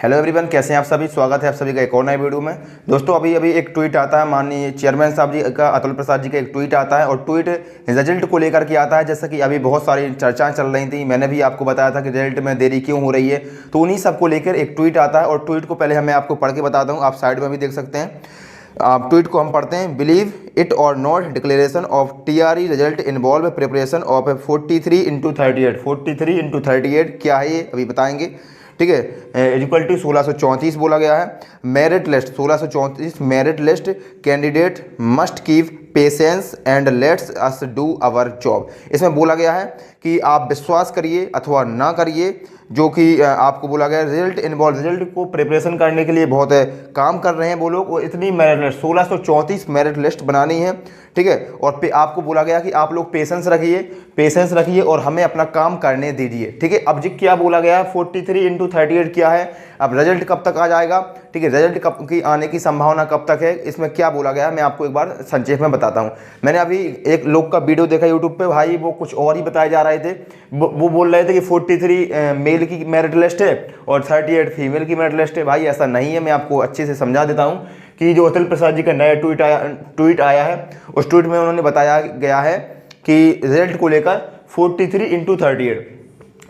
Hello everyone, कैसे हैं आप सभी। स्वागत है आप सभी का एक और नए वीडियो में। दोस्तों अभी एक ट्वीट आता है माननीय चेयरमैन साहब जी का, अतुल प्रसाद जी का एक ट्वीट आता है और ट्वीट रिजल्ट को लेकर के आता है। जैसा कि अभी बहुत सारी चर्चाएं चल रही थी, मैंने भी आपको बताया था कि रिजल्ट में देरी क्यों हो रही है, तो उन्हीं सब को लेकर एक ट्वीट आता है। और ट्वीट को पहले मैं आपको पढ़ के बताता हूँ, आप साइड में भी देख सकते हैं। आप ट्वीट को हम पढ़ते हैं। बिलीव इट और not, declaration of TRE result involve preparation of 43x38। 43x38 क्या है ये अभी बताएंगे, ठीक है। इक्वल टू 1634 बोला गया है। Merit list 1634 merit list candidate must keep patience and let's us do our job. इसमें बोला गया है कि आप विश्वास करिए अथवा ना करिए, जो कि आपको बोला गया रिजल्ट इन्वॉल्व, रिजल्ट को प्रिपरेशन करने के लिए बहुत काम कर रहे हैं वो लोग। और इतनी मेरिट लिस्ट 1634 मेरिट लिस्ट बनानी है, ठीक है। और आपको बोला गया कि आप लोग पेशेंस रखिए और हमें अपना काम करने दीजिए, ठीक है। अब जी क्या बोला गया 43x38 क्या है, अब रिजल्ट कब तक आ जाएगा, ठीक है। रिजल्ट कब की आने की संभावना कब तक है, इसमें क्या बोला गया है मैं आपको एक बार संक्षेप में बताता हूँ। मैंने अभी एक लोग का वीडियो देखा यूट्यूब पे, भाई वो कुछ और ही बताए जा रहे थे। वो बोल रहे थे कि 43 मेल की मेरिट लिस्ट है और 38 फीमेल की मेरिट लिस्ट है। भाई ऐसा नहीं है, मैं आपको अच्छे से समझा देता हूँ कि जो अतुल प्रसाद जी का नया ट्वीट आया है, उस ट्वीट में उन्होंने बताया गया है कि रिजल्ट को लेकर 43x38।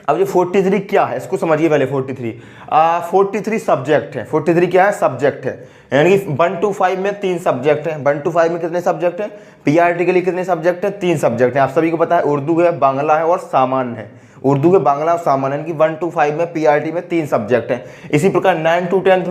अब ये 43 क्या है इसको समझिए पहले। 43 सब्जेक्ट है। 43 क्या है, सब्जेक्ट है। यानी कि 1 to 5 में 3 सब्जेक्ट हैं। 1 to 5 में कितने सब्जेक्ट हैं, PRT के लिए कितने सब्जेक्ट हैं, 3 सब्जेक्ट हैं। आप सभी को पता है, उर्दू है, बांग्ला है और सामान्य है। उर्दू के बांग्ला और सामान्य, यानी कि 1 to 5 में PRT में 3 सब्जेक्ट हैं। इसी प्रकार 9 to 10th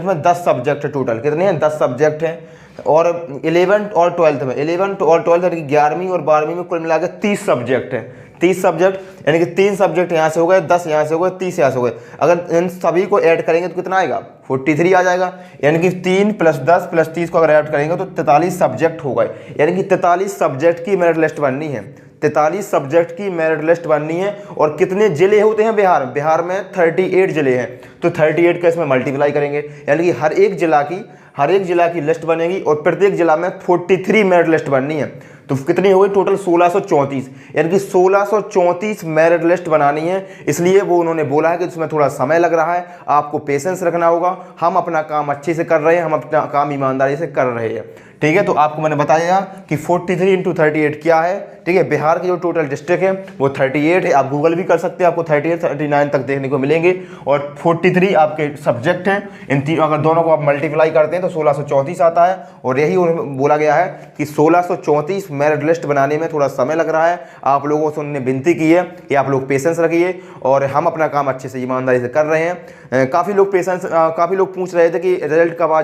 में 10 सब्जेक्ट है। टोटल कितने हैं, 10 सब्जेक्ट हैं। और 11th और 12th में 11th और 12th यानी कि 11वीं और 12वीं में कुल मिलाकर 30 सब्जेक्ट हैं। 30 सब्जेक्ट यानी कि 3 सब्जेक्ट यहाँ से हो गए, 10 यहाँ से हो गए, 30 यहाँ से हो गए। अगर इन सभी को ऐड करेंगे तो कितना आएगा, 43 आ जाएगा। यानी कि 3 + 10 + 30 को अगर ऐड करेंगे तो 43 सब्जेक्ट हो गए। यानी कि 43 सब्जेक्ट की मेरिट लिस्ट बननी है। 43 सब्जेक्ट की मेरिट लिस्ट बननी है। और कितने जिले होते हैं बिहार में 38 जिले हैं, तो 38 का इसमें मल्टीप्लाई करेंगे। यानी कि हर एक जिला की लिस्ट बनेगी और प्रत्येक जिला में 43 मेरिट लिस्ट बननी है। तो कितनी हो गई टोटल 1634, यानी कि 1634 मेरिट लिस्ट बनानी है। इसलिए वो उन्होंने बोला है कि इसमें थोड़ा समय लग रहा है, आपको पेशेंस रखना होगा। हम अपना काम अच्छे से कर रहे हैं, हम अपना काम ईमानदारी से कर रहे हैं, ठीक है। तो आपको मैंने बताया कि 43x38 क्या है, ठीक है। बिहार की जो टोटल डिस्ट्रिक्ट है वो 38 है। आप गूगल भी कर सकते हैं, आपको 38 39 तक देखने को मिलेंगे। और 43 आपके सब्जेक्ट हैं। इन तीनों अगर दोनों को आप मल्टीप्लाई करते हैं तो 1634 आता है। और यही बोला गया है कि 1634 मेरिट लिस्ट बनाने में थोड़ा समय लग रहा है। आप लोगों से उन्होंने विनती की है कि आप लोग पेशेंस रखिए और हम अपना काम अच्छे से ईमानदारी से कर रहे हैं। काफ़ी लोग पूछ रहे थे कि रिजल्ट कब आ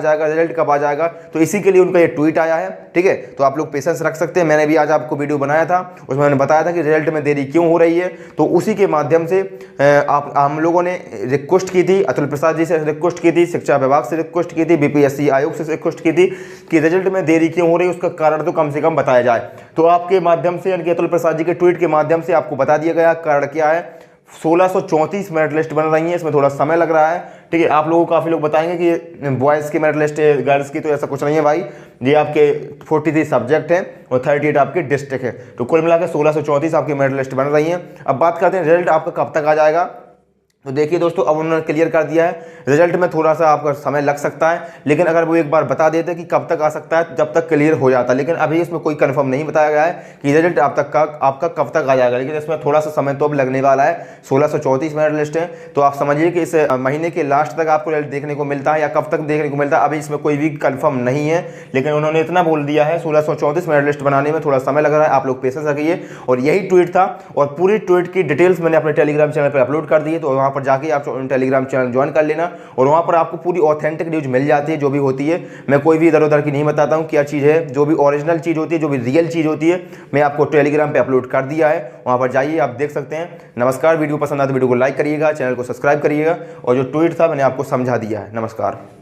जाएगा, तो इसी के लिए उनका ये ट्वीट आया है, ठीक है। तो आप लोग पेशेंस रख सकते हैं। मैंने भी आज आपको वीडियो बनाया था, उसमें मैंने बताया था कि रिजल्ट में देरी क्यों हो रही है। तो उसी के माध्यम से हम लोगों ने रिक्वेस्ट की थी, अतुल प्रसाद जी से रिक्वेस्ट की थी, शिक्षा विभाग से रिक्वेस्ट की थी, BPSC आयोग से रिक्वेस्ट की थी कि रिजल्ट में देरी क्यों हो रही है, उसका कारण तो कम से कम बताया जाए। तो आपके माध्यम से यानी कि अतुल प्रसाद जी के ट्वीट के माध्यम से आपको बता दिया गया कारण क्या है। 1634 मेरिट लिस्ट बन रही है, इसमें थोड़ा समय लग रहा है, ठीक है। आप लोगों को काफ़ी लोग बताएंगे कि बॉयज़ की मेरिट लिस्ट है, गर्ल्स की, तो ऐसा कुछ नहीं है भाई। ये आपके 43 सब्जेक्ट हैं और 38 आपके डिस्ट्रिक्ट है। तो कुल मिलाकर 1634 आपकी मेरिट लिस्ट बन रही है। अब बात करते हैं रिजल्ट आपका कब तक आ जाएगा। तो देखिए दोस्तों, अब उन्होंने क्लियर कर दिया है रिजल्ट में थोड़ा सा आपका समय लग सकता है, लेकिन अगर वो एक बार बता देते कि कब तक आ सकता है जब तक क्लियर हो जाता। लेकिन अभी इसमें कोई कंफर्म नहीं बताया गया है कि रिजल्ट आपका कब तक आ जाएगा, लेकिन इसमें थोड़ा सा समय तो अब लगने वाला है। 1634 मेरिट लिस्ट है, तो आप समझिए कि इस महीने के लास्ट तक आपको रिजल्ट देखने को मिलता है या कब तक देखने को मिलता है, अभी इसमें कोई भी कन्फर्म नहीं है। लेकिन उन्होंने इतना बोल दिया है 1634 मेरिट लिस्ट बनाने में थोड़ा समय लग रहा है, आप लोग पेशेंस रखिए। और यही ट्वीट था और पूरी ट्वीट की डिटेल्स मैंने अपने टेलीग्राम चैनल पर अपलोड कर दी है, तो वहाँ पर जाके आप टेलीग्राम चैनल ज्वाइन कर लेना और वहाँ पर आपको पूरी ऑथेंटिक न्यूज़ मिल जाती है जो भी होती है। मैं कोई भी इधर उधर की नहीं बताता हूँ क्या चीज़ है, जो भी ओरिजिनल चीज़ होती है, जो भी रियल चीज़ होती है, मैं आपको टेलीग्राम पे अपलोड कर दिया है, वहाँ पर जाइए आप देख सकते हैं। नमस्कार। वीडियो पसंद आए तो वीडियो को लाइक करिएगा, चैनल को सब्सक्राइब करिएगा और जो ट्वीट था मैंने आपको समझा दिया है। नमस्कार।